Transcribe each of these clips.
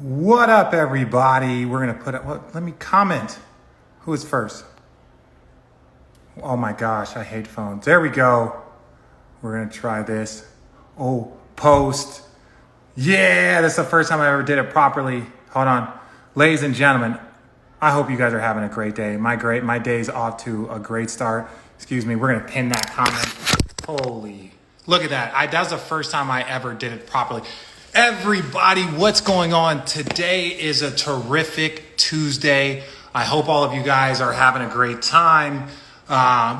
What up, everybody? We're gonna put it. Let me comment. Who is first? Oh my gosh, I hate phones. There we go. We're gonna try this. Oh, post. Yeah, that's the first time I ever did it properly. Hold on, ladies and gentlemen. I hope you guys are having a great day. My day's off to a great start. Excuse me. We're gonna pin that comment. Holy, look at that. That was the first time I ever did it properly. Everybody, what's going on? Today is a terrific Tuesday. I hope all of you guys are having a great time.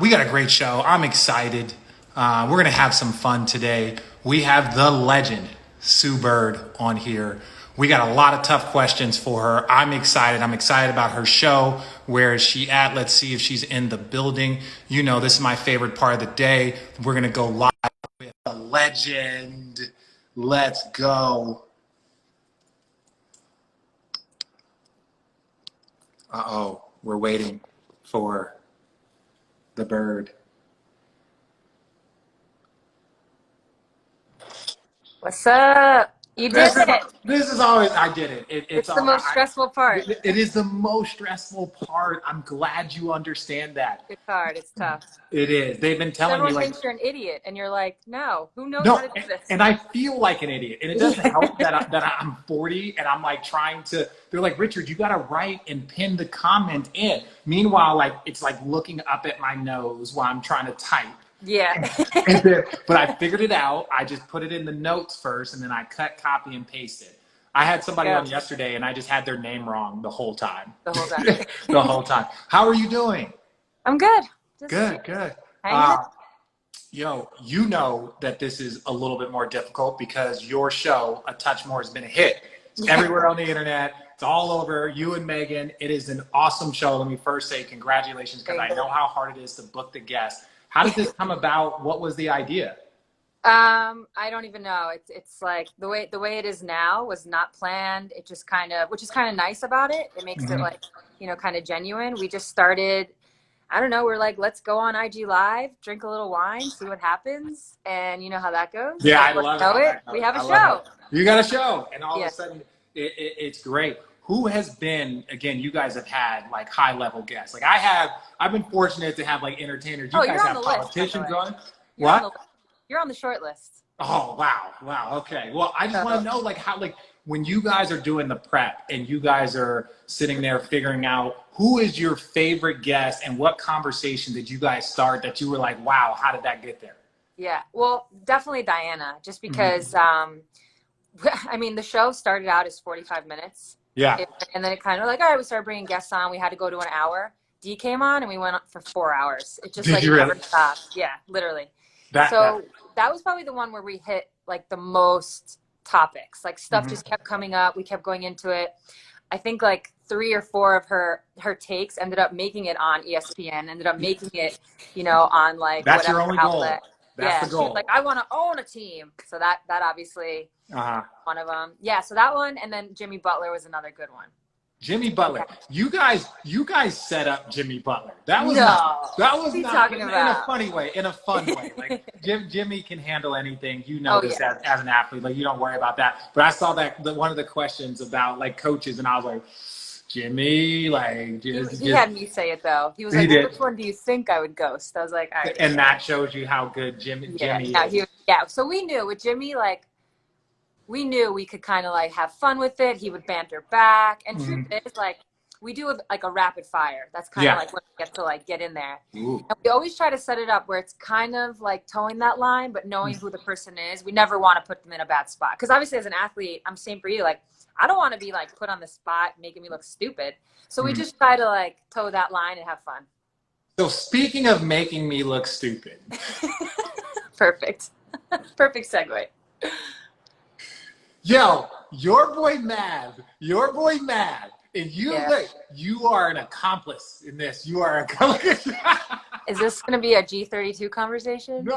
We got a great show. I'm excited. We're going to have some fun today. We have the legend, Sue Bird, on here. We got a lot of tough questions for her. I'm excited. I'm excited about her show. Where is she at? Let's see if she's in the building. You know, this is my favorite part of the day. We're going to go live with the legend. Let's go. Uh-oh, we're waiting for the bird. What's up? You did it. This is always, I did it. It's the most stressful part. It is the most stressful part. I'm glad you understand that. It's hard. It's tough. It is. They've been telling me Everyone like, thinks you're an idiot, and you're like, no, who knows how to do this? and I feel like an idiot. And it doesn't help that I'm 40 and I'm like trying to, they're like, Richard, you got to write and pin the comment in. Meanwhile, like, it's like looking up at my nose while I'm trying to type. Yeah. But I figured it out. I just put it in the notes first, and then I cut, copy, and paste it. I had somebody on yesterday, and I just had their name wrong the whole time. The whole time. The whole time. How are you doing? I'm good. Good. You know that this is a little bit more difficult because your show, A Touch More, has been a hit. It's everywhere on the internet. It's all over. You and Megan. It is an awesome show. Let me first say congratulations, because I know how hard it is to book the guests. How did this come about? What was the idea? I don't even know. It's like the way it is now was not planned. It just kind of, which is kind of nice about it. It makes it like, kind of genuine. We just started, I don't know. We're like, let's go on IG Live, drink a little wine, see what happens. And you know how that goes. Yeah, I love it. We have a show. You got a show. And all of a sudden it's great. Who has been, again, you guys have had like high level guests. Like I've been fortunate to have like entertainers. You guys have politicians on. What? You're on the short list. Oh, wow. Okay. Well, I just want to know like how, like when you guys are doing the prep and you guys are sitting there figuring out who is your favorite guest and what conversation did you guys start that you were like, wow, how did that get there? Yeah. Well, definitely Diana, just because, I mean, the show started out as 45 minutes. Yeah. And then it kind of like, all right, we started bringing guests on. We had to go to an hour. Dee came on and we went for 4 hours. It just never stopped. Yeah, literally. That was probably the one where we hit like the most topics. Like stuff just kept coming up. We kept going into it. I think like 3 or 4 of her takes ended up making it on ESPN, ended up making it, on like that's whatever your only outlet. Goal. That's the goal. She's like, I want to own a team. So that obviously one of them. Yeah, so that one, and then Jimmy Butler was another good one. Jimmy Butler. You guys set up Jimmy Butler. That was not in a funny way, in a fun way. Like Jimmy can handle anything. This as an athlete. Like you don't worry about that. But I saw that one of the questions about like coaches, and I was like, Jimmy, like he had me say it though. He was like, which one do you think I would ghost? I was like, all right. And that shows you how good Jimmy is. So we knew with Jimmy, like we knew we could kind of like have fun with it. He would banter back. And truth is, like, we do like a rapid fire. That's kind of like when we get to like get in there. Ooh. And we always try to set it up where it's kind of like towing that line, but knowing who the person is. We never want to put them in a bad spot. Because obviously as an athlete, I'm same for you. Like, I don't want to be like put on the spot making me look stupid. So we just try to like toe that line and have fun. So speaking of making me look stupid. Perfect. Perfect segue. Yo, your boy Mav, and you are an accomplice in this. You are accomplice. Is this going to be a G32 conversation? No.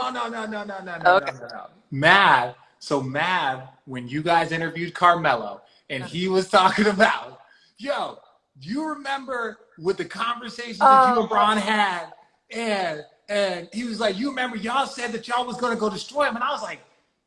Okay. No. Mav, when you guys interviewed Carmelo, and he was talking about, do you remember with the conversation that you and Bron had, and he was like, you remember y'all said that y'all was going to go destroy him, and I was like,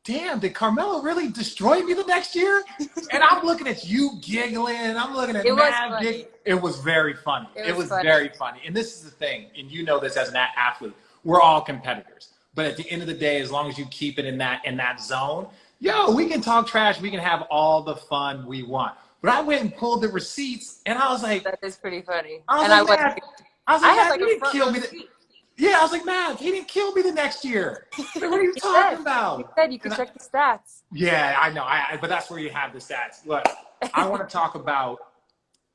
damn, did Carmelo really destroy me the next year? And I'm looking at you giggling. I'm looking at Matt giggling. It was very funny. It was very funny. And this is the thing, and you know this as an athlete, we're all competitors. But at the end of the day, as long as you keep it in that zone, yo, we can talk trash. We can have all the fun we want. But I went and pulled the receipts, and I was like, that is pretty funny. I was like, man, he didn't kill me. Yeah, I was like, man, he didn't kill me the next year. Like, what are you talking about? You said you could check the stats. Yeah, I know. But that's where you have the stats. Look, I want to talk about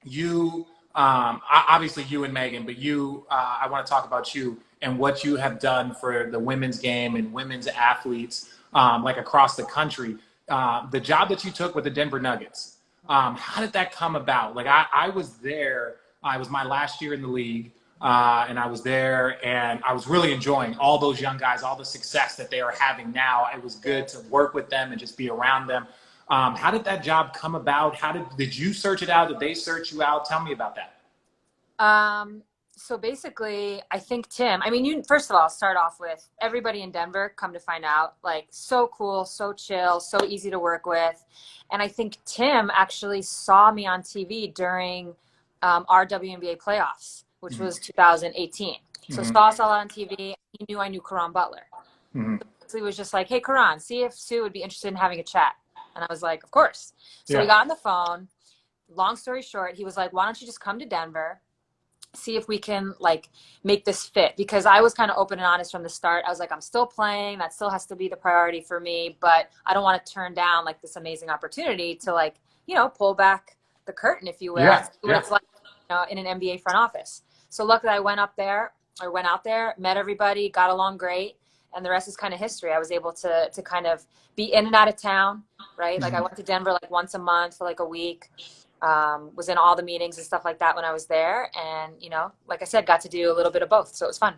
you. Obviously, you and Megan, but you. I want to talk about you and what you have done for the women's game and women's athletes, like across the country. The job that you took with the Denver Nuggets. How did that come about? Like, I was there. It was my last year in the league. And I was there, and I was really enjoying all those young guys, all the success that they are having now. It was good to work with them and just be around them. How did that job come about? Did you search it out? Did they search you out? Tell me about that. So basically, I think Tim, I mean, you first of all, start off with everybody in Denver, come to find out, like, so cool, so chill, so easy to work with. And I think Tim actually saw me on TV during our WNBA playoffs, which was 2018. So saw us all on TV. He knew I knew Karan Butler. So he was just like, hey, Karan, see if Sue would be interested in having a chat. And I was like, of course. So we got on the phone. Long story short, he was like, why don't you just come to Denver, see if we can, like, make this fit? Because I was kind of open and honest from the start. I was like, I'm still playing. That still has to be the priority for me. But I don't want to turn down, like, this amazing opportunity to, like, you know, pull back the curtain, if you will. And see what it's like, you know, in an NBA front office. So luckily I went out there, met everybody, got along great, and the rest is kind of history. I was able to kind of be in and out of town, right? Like, I went to Denver like once a month for like a week, was in all the meetings and stuff like that when I was there. And, you know, like I said, got to do a little bit of both. So it was fun.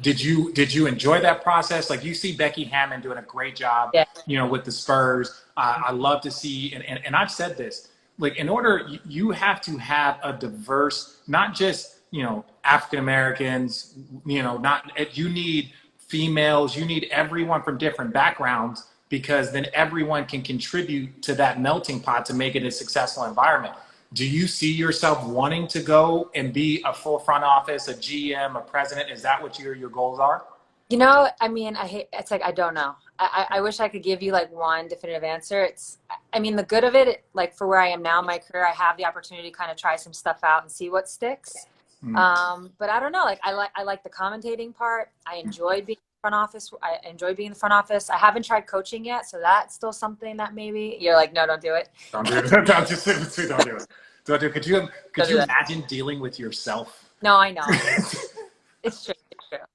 Did you enjoy that process? Like, you see Becky Hammon doing a great job, you know, with the Spurs. I love to see, and I've said this, like, in order, you have to have a diverse, not just, you know, African Americans, you know, you need females, you need everyone from different backgrounds, because then everyone can contribute to that melting pot to make it a successful environment. Do you see yourself wanting to go and be a full front office, a GM, a president? Is that what your goals are? You know, I mean, it's like, I don't know. I wish I could give you like one definitive answer. I mean, the good of it, like, for where I am now in my career, I have the opportunity to kind of try some stuff out and see what sticks. But I don't know, like, I like the commentating part. I enjoyed being in the front office. In the front office. I haven't tried coaching yet, so that's still something that maybe you're like, no, don't do it. Don't do it. Don't do it. Don't do it. Could you imagine dealing with yourself? No, I know. It's true.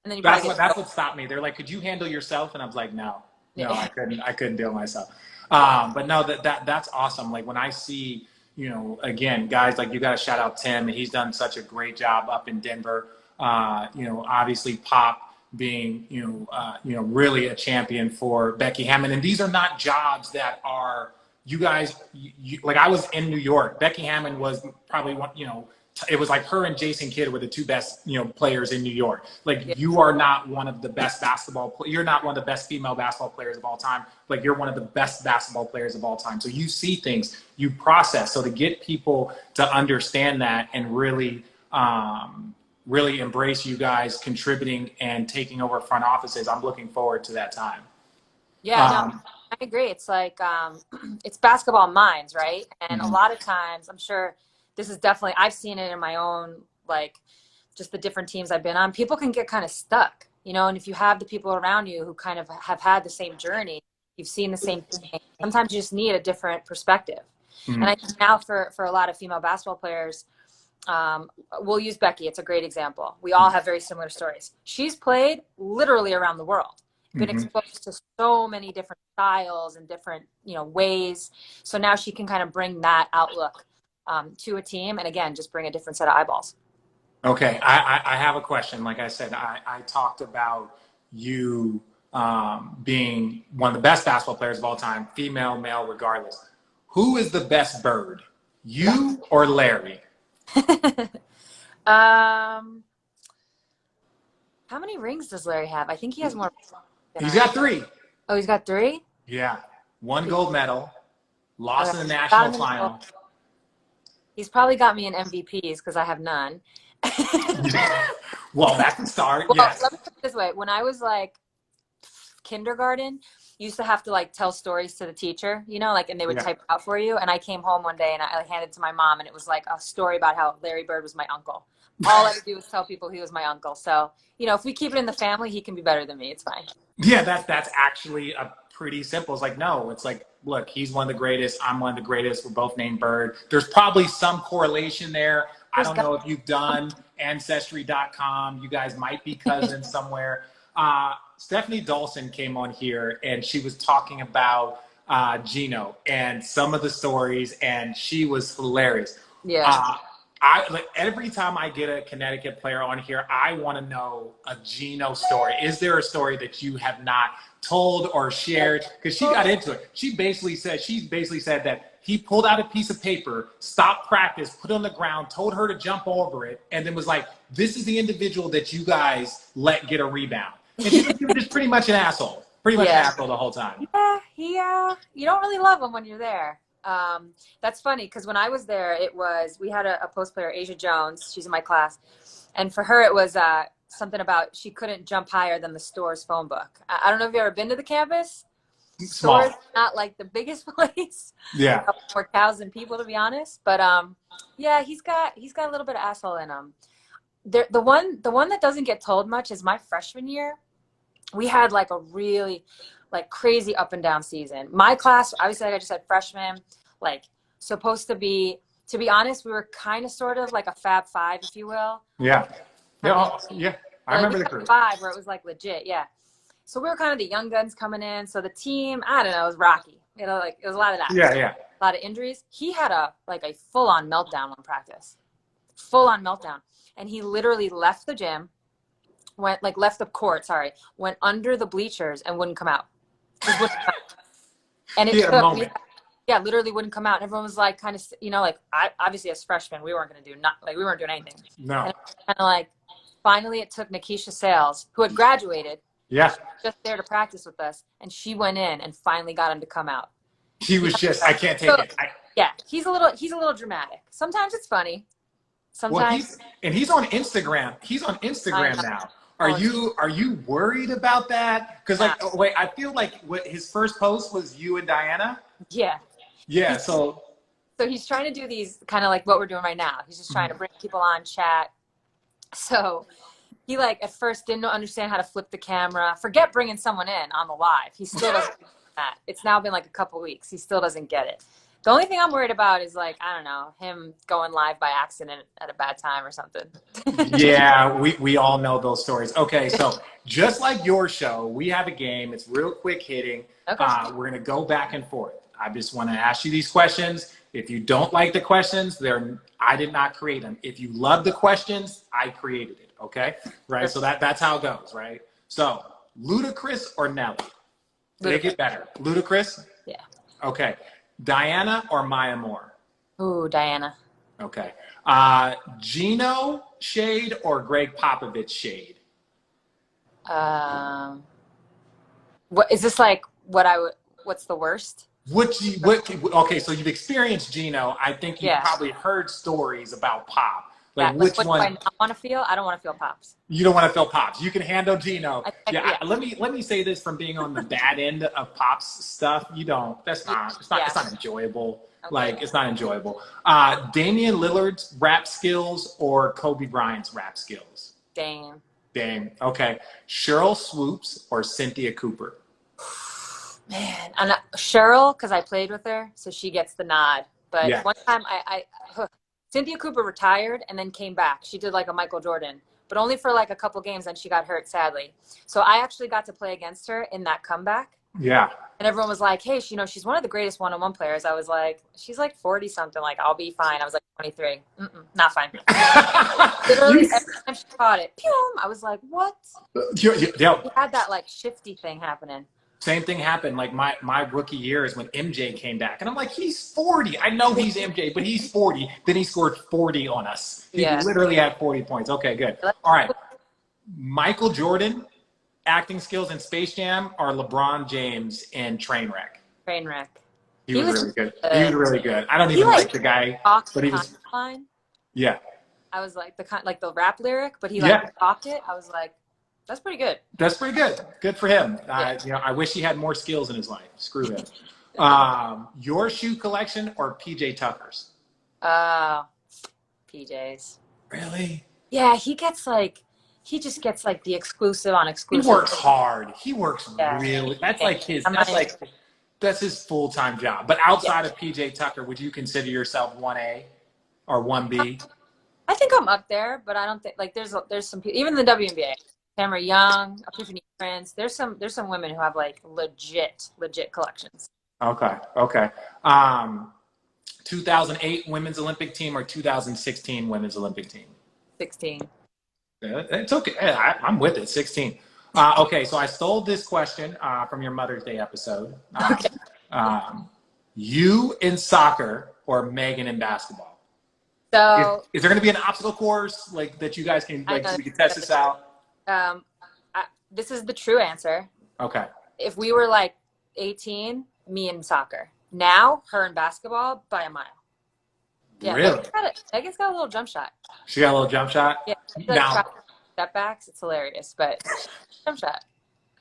And then that's what stopped me. They're like, could you handle yourself? And I was like, no, I couldn't deal with myself. But no, that's awesome. Like, when I see, you know, again, guys, like, you got to shout out Tim, and he's done such a great job up in Denver. You know, obviously Pop being, you know, really a champion for Becky Hammon. And these are not jobs that are, you guys, like, I was in New York. Becky Hammon was probably one, you know, it was like her and Jason Kidd were the two best, you know, players in New York. Like, you are not one of the best you're not one of the best female basketball players of all time. Like, you're one of the best basketball players of all time. So you see things, you process. So to get people to understand that and really, really embrace you guys contributing and taking over front offices, I'm looking forward to that time. Yeah, no, I agree. It's like, it's basketball minds, right? And a lot of times, I'm sure this is definitely, I've seen it in my own, like, just the different teams I've been on. People can get kind of stuck, you know, and if you have the people around you who kind of have had the same journey, you've seen the same thing, sometimes you just need a different perspective. And I think now for a lot of female basketball players, we'll use Becky. It's a great example. We all have very similar stories. She's played literally around the world, been exposed to so many different styles and different, you know, ways. So now she can kind of bring that outlook to a team, and again, just bring a different set of eyeballs. Okay, I have a question. Like I said, I talked about you being one of the best basketball players of all time, female, male, regardless. Who is the best bird, you or Larry? How many rings does Larry have? I think he has more. He's got 3. Oh, he's got 3? Yeah. 1 gold medal, lost in the national final. He's probably got me in MVPs because I have none. Well, that's the start. Well, Yes. let me put it this way. When I was like kindergarten, you used to have to like tell stories to the teacher, you know, like, and they would type it out for you. And I came home one day and I handed it to my mom, and it was like a story about how Larry Bird was my uncle. All I would do was tell people he was my uncle. So, you know, if we keep it in the family, he can be better than me. It's fine. Yeah, that's actually a pretty simple. It's like, no, it's like, look, he's one of the greatest. I'm one of the greatest. We're both named Bird. There's probably some correlation there. I don't know if you've done Ancestry.com. You guys might be cousins somewhere. Stephanie Dawson came on here and she was talking about Geno and some of the stories, and she was hilarious. Yeah. Like every time I get a Connecticut player on here, I want to know a Geno story. Is there a story that you have not told or shared? Because she got into it. She basically said that he pulled out a piece of paper, stopped practice, put it on the ground, told her to jump over it, and then was like, "This is the individual that you guys let get a rebound." And she was just pretty much an asshole. Pretty much an asshole the whole time. Yeah, you don't really love him when you're there. That's funny because when I was there, we had a post player, Asia Jones. She's in my class, and for her it was something about she couldn't jump higher than the store's phone book. I don't know if you've ever been to the campus. Small. Store's not like the biggest place. Yeah. More cows than people, to be honest. But yeah, he's got a little bit of asshole in him. The one that doesn't get told much is my freshman year. We had like a really like crazy up and down season. My class, obviously, like I just said, freshmen, like supposed to be honest, we were kind of sort of like a Fab Five, if you will. Yeah. Yeah. I remember the crew. Five where it was like legit. Yeah. So we were kind of the young guns coming in. So the team, I don't know, it was rocky. You know, like it was a lot of that. Yeah. A lot of injuries. He had a full-on meltdown on practice. Full-on meltdown. And he literally left the gym, went under the bleachers and wouldn't come out. And it took, literally wouldn't come out. And everyone was like, kind of, you know, like obviously as freshmen, we weren't going to do we weren't doing anything. No. And kind of like, finally it took Nikisha Sales, who had graduated, just there to practice with us, and she went in and finally got him to come out. He was just, I can't take it. Yeah, he's a little dramatic. Sometimes it's funny. Sometimes. Well, he's on Instagram. He's on Instagram now. Are you worried about that? Because I feel like his first post was you and Diana. Yeah. Yeah. So he's trying to do these kind of like what we're doing right now. He's just trying to bring people on, chat. So he like at first didn't understand how to flip the camera. Forget bringing someone in on the live. He still doesn't get that. It's now been like a couple weeks. He still doesn't get it. The only thing I'm worried about is like, I don't know, him going live by accident at a bad time or something. Yeah, we all know those stories. Okay, so just like your show, we have a game. It's real quick hitting. Okay. We're going to go back and forth. I just want to ask you these questions. If you don't like the questions, I did not create them. If you love the questions, I created it. Okay? Right? So that's how it goes, right? So, Ludacris or Nelly? Make it better. Ludacris? Yeah. Okay. Diana or Maya Moore? Ooh, Diana. Okay. Geno shade or Greg Popovich shade? What is this like? What's the worst? Okay, so you've experienced Geno. I think you've probably heard stories about Pop. Like which one? Do I not want to feel? I don't want to feel Pops. You don't want to feel Pops. You can handle Geno. Let me say this from being on the bad end of Pop's stuff. You don't. It's not enjoyable. Okay. Like it's not enjoyable. Damian Lillard's rap skills or Kobe Bryant's rap skills? Dame. Okay. Cheryl Swoops or Cynthia Cooper? Man, Cheryl, because I played with her, so she gets the nod. But one time Cynthia Cooper retired and then came back. She did like a Michael Jordan, but only for like a couple games, then she got hurt, sadly. So I actually got to play against her in that comeback. Yeah. And everyone was like, hey, she's one of the greatest one-on-one players. I was like, she's like 40-something. Like, I'll be fine. I was like 23. Not fine. Literally, every time she caught it, pew, I was like, what? She had that like shifty thing happening. Same thing happened like my rookie years when MJ came back. And I'm like, he's 40. I know he's MJ, but he's 40. Then he scored 40 on us. He literally had 40 points. Okay, good. All right. Michael Jordan, acting skills in Space Jam are LeBron James in Trainwreck. Trainwreck. He was really good. He was really good. I don't even like the guy, but he was. Line. Yeah. I was like the rap lyric, but he like talked it. I was like, that's pretty good. That's pretty good. Good for him. Yeah. I wish he had more skills in his life. Screw him. Your shoe collection or PJ Tucker's? PJ's. Really? Yeah, he just gets like the exclusive on exclusive. He works hard. He works really. That's like that's his full-time job. But outside of PJ Tucker, would you consider yourself 1A or 1B? I think I'm up there, but I don't think like there's some people, even in the WNBA. Tamara Young, Epiphany Prince. There's some women who have like legit collections. Okay. 2008 Women's Olympic Team or 2016 Women's Olympic Team? 16. It's okay. I'm with it. 16. Okay, so I stole this question from your Mother's Day episode. Okay. You in soccer or Megan in basketball? So is there going to be an obstacle course like that you guys can so we can test this out? This is the true answer. Okay. If we were like 18, me in soccer. Now, her in basketball by a mile. Yeah, really? Megan's got a little jump shot. She got a little jump shot? Yeah. Like step backs, it's hilarious, but jump shot.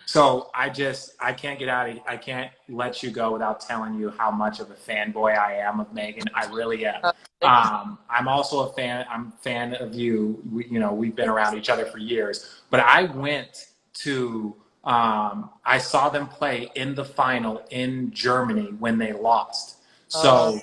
So I can't get out of I can't let you go without telling you how much of a fanboy I am of Megan. I really am. I'm also I'm a fan of you. We've been around each other for years, but I went to, I saw them play in the final in Germany when they lost. So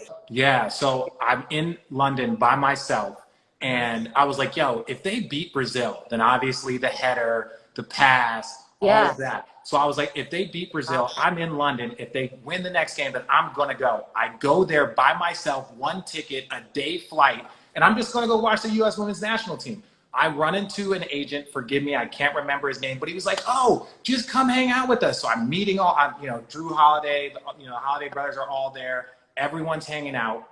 so I'm in London by myself. And I was like, yo, if they beat Brazil, then obviously the header, the pass, all of that. So I was like, if they beat Brazil, I'm in London. If they win the next game, then I'm going to go. I go there by myself, one ticket, a day flight, and I'm just going to go watch the U.S. women's national team. I run into an agent, forgive me, I can't remember his name, but he was like, oh, just come hang out with us. So I'm meeting Drew Holiday, Holiday brothers are all there. Everyone's hanging out.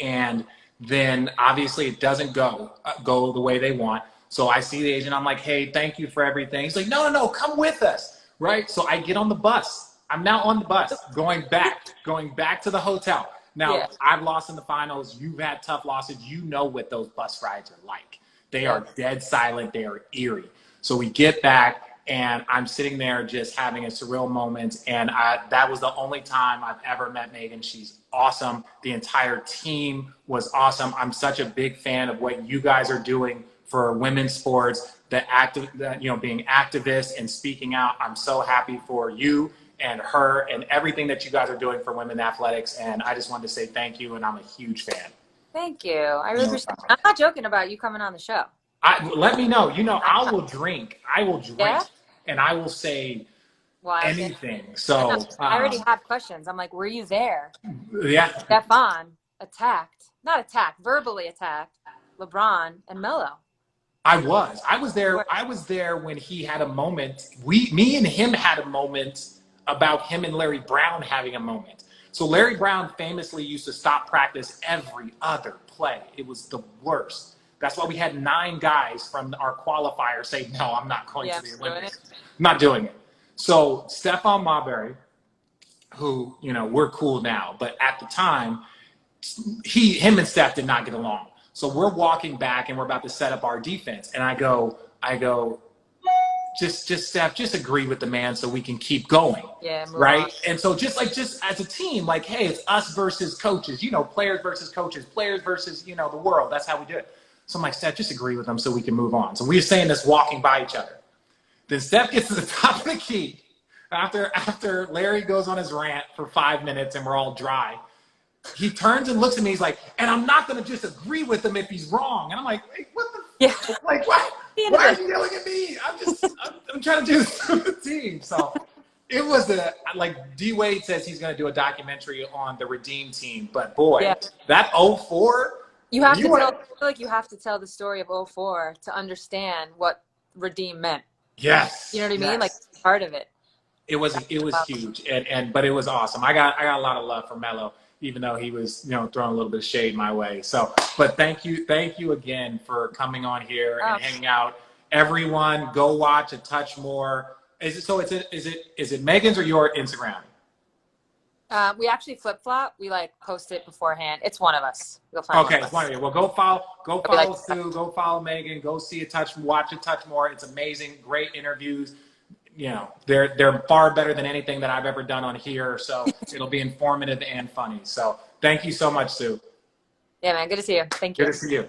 And then obviously it doesn't go the way they want. So I see the agent. I'm like, hey, thank you for everything. He's like, no, come with us. Right. So I get on the bus. I'm now on the bus going back to the hotel. Now I've lost in the finals. You've had tough losses. You know what those bus rides are like. They are dead silent. They are eerie. So we get back and I'm sitting there just having a surreal moment. And that was the only time I've ever met Megan. She's awesome. The entire team was awesome. I'm such a big fan of what you guys are doing for women's sports, being activists and speaking out. I'm so happy for you and her and everything that you guys are doing for women athletics. And I just wanted to say thank you. And I'm a huge fan. Thank you. I really appreciate it. I'm not joking about you coming on the show. Let me know. I will drink. And I will say anything. So I already have questions. I'm like, were you there? Yeah. Stefan verbally attacked LeBron and Melo. I was there when he had a moment. Me and him had a moment about him and Larry Brown having a moment. So Larry Brown famously used to stop practice every other play. It was the worst. That's why we had 9 guys from our qualifier say, no, I'm not going to the Olympics. I'm not doing it. So Stephon Marbury, who, we're cool now, but at the time, him and Steph did not get along. So we're walking back and we're about to set up our defense. And I go, just Steph, just agree with the man so we can keep going. Yeah. Right. On. And so just as a team, like, hey, it's us versus coaches, players versus coaches, players versus, the world. That's how we do it. So I'm like, Steph, just agree with them so we can move on. So we were saying this walking by each other. Then Steph gets to the top of the key after Larry goes on his rant for 5 minutes and we're all dry. He turns and looks at me. He's like, and I'm not going to just agree with him if he's wrong. And I'm like, hey, what the? Yeah. Like, what? Why are you yelling at me? I'm trying to do this for the team. So it was like D Wade says he's going to do a documentary on the Redeem team. But boy, that 04. I feel like you have to tell the story of 04 to understand what Redeem meant. Yes. You know what I mean? Like part of it. It was huge. But it was awesome. I got a lot of love for Melo, even though he was, throwing a little bit of shade my way. So, but thank you again for coming on here and hanging out. Everyone, go watch A Touch More. Is it Megan's or your Instagram? We actually flip flop. We like post it beforehand. It's one of us. You'll find Okay, one it's of us. one of you. Well, go follow Sue. Go follow Megan. Go see a touch, watch a touch more. It's amazing. Great interviews. You know, they're far better than anything that I've ever done on here. So it'll be informative and funny. So thank you so much, Sue. Yeah, man. Good to see you. Thank Good you. to see you.